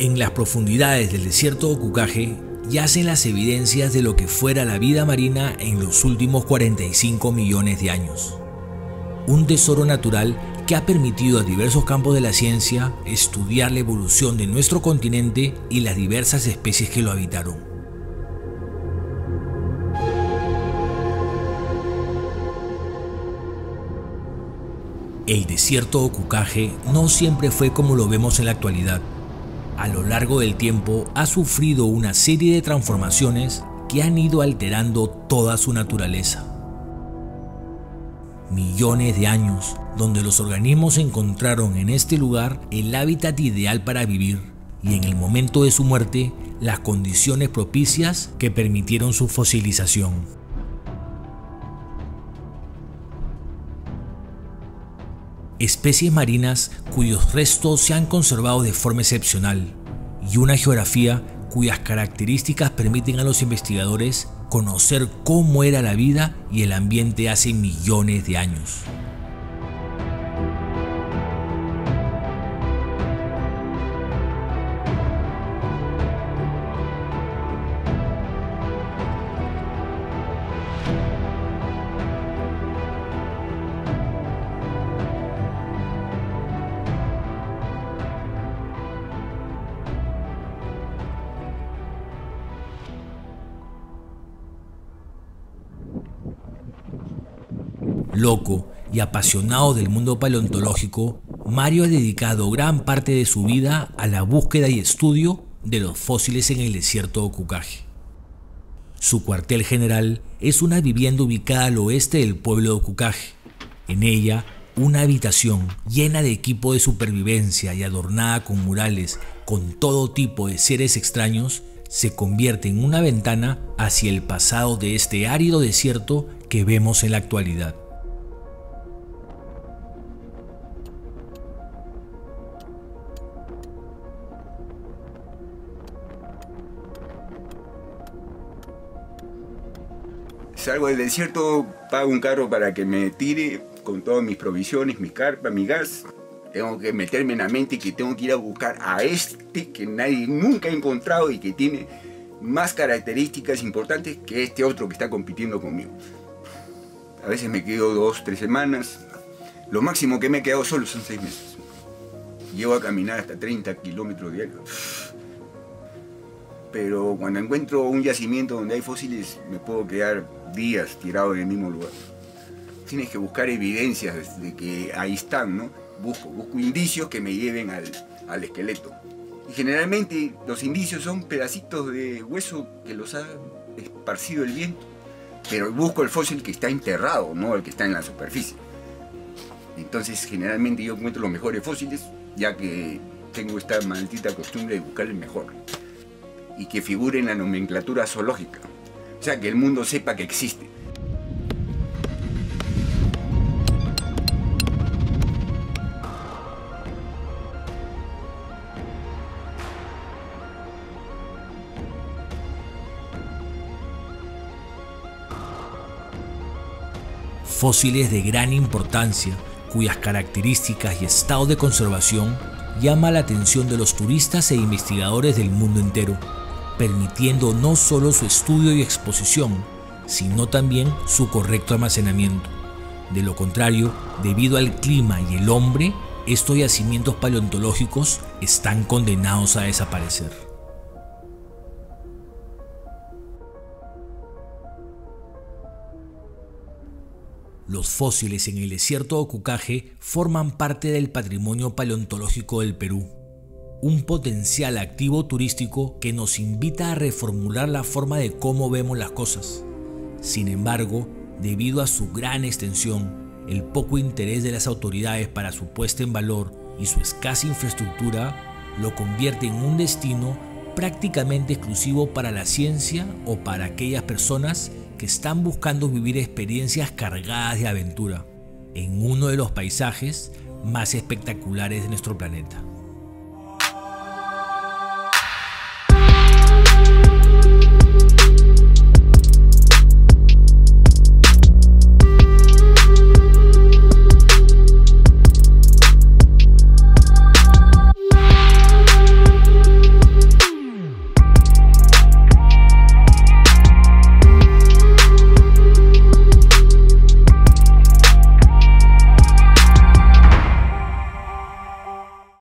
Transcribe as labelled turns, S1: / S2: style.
S1: En las profundidades del desierto de Kukage yacen las evidencias de lo que fuera la vida marina en los últimos 45 millones de años. Un tesoro natural que ha permitido a diversos campos de la ciencia estudiar la evolución de nuestro continente y las diversas especies que lo habitaron. El desierto de Kukage no siempre fue como lo vemos en la actualidad. A lo largo del tiempo ha sufrido una serie de transformaciones que han ido alterando toda su naturaleza. Millones de años donde los organismos encontraron en este lugar el hábitat ideal para vivir y en el momento de su muerte las condiciones propicias que permitieron su fosilización. Especies marinas cuyos restos se han conservado de forma excepcional y una geografía cuyas características permiten a los investigadores conocer cómo era la vida y el ambiente hace millones de años. Loco y apasionado del mundo paleontológico, Mario ha dedicado gran parte de su vida a la búsqueda y estudio de los fósiles en el desierto de Kukage. Su cuartel general es una vivienda ubicada al oeste del pueblo de Kukage. En ella, una habitación llena de equipo de supervivencia y adornada con murales con todo tipo de seres extraños se convierte en una ventana hacia el pasado de este árido desierto que vemos en la actualidad.
S2: Salgo del desierto, pago un carro para que me tire con todas mis provisiones, mi carpa, mi gas. Tengo que meterme en la mente que tengo que ir a buscar a este que nadie nunca ha encontrado y que tiene más características importantes que este otro que está compitiendo conmigo. A veces me quedo 2 o 3 semanas. Lo máximo que me he quedado solo son 6 meses. Llego a caminar hasta 30 kilómetros diarios. Pero cuando encuentro un yacimiento donde hay fósiles, me puedo quedar días tirado en el mismo lugar. Tienes que buscar evidencias de que ahí están, ¿no? Busco indicios que me lleven al esqueleto. Y generalmente los indicios son pedacitos de hueso que los ha esparcido el viento. Pero busco el fósil que está enterrado, no el que está en la superficie. Entonces generalmente yo encuentro los mejores fósiles, ya que tengo esta maldita costumbre de buscar el mejor. Y que figure en la nomenclatura zoológica, o sea, que el mundo sepa que existe.
S1: Fósiles de gran importancia, cuyas características y estado de conservación llama la atención de los turistas e investigadores del mundo entero, permitiendo no solo su estudio y exposición, sino también su correcto almacenamiento. De lo contrario, debido al clima y el hombre, estos yacimientos paleontológicos están condenados a desaparecer. Los fósiles en el desierto de Kukage forman parte del patrimonio paleontológico del Perú, un potencial activo turístico que nos invita a reformular la forma de cómo vemos las cosas. Sin embargo, debido a su gran extensión, el poco interés de las autoridades para su puesta en valor y su escasa infraestructura, lo convierte en un destino prácticamente exclusivo para la ciencia o para aquellas personas que están buscando vivir experiencias cargadas de aventura en uno de los paisajes más espectaculares de nuestro planeta.